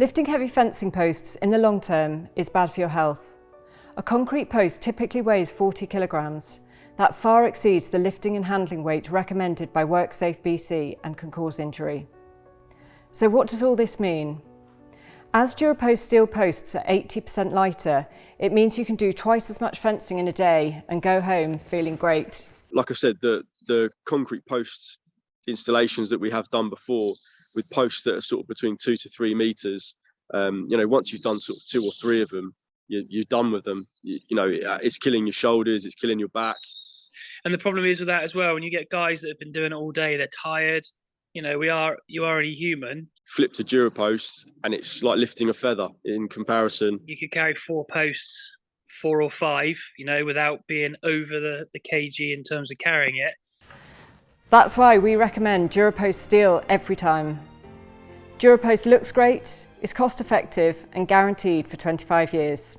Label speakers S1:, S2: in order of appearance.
S1: Lifting heavy fencing posts in the long term is bad for your health. A concrete post typically weighs 40 kilograms. That far exceeds the lifting and handling weight recommended by WorkSafe BC and can cause injury. So what does all this mean? As DuraPost steel posts are 80% lighter, it means you can do twice as much fencing in a day and go home feeling great.
S2: Like I said, the concrete post installations that we have done before with posts that are sort of between 2 to 3 meters, once you've done sort of 2 or 3 of them, you're done with them. It's killing your shoulders, it's killing your back.
S3: And the problem is with that as well, when you get guys that have been doing it all day, they're tired. You are only human.
S2: Flip to DuraPost and it's like lifting a feather in comparison.
S3: You could carry 4 posts, 4 or 5, without being over the kg in terms of carrying it.
S1: That's why we recommend DuraPost steel every time. DuraPost looks great, is cost effective and guaranteed for 25 years.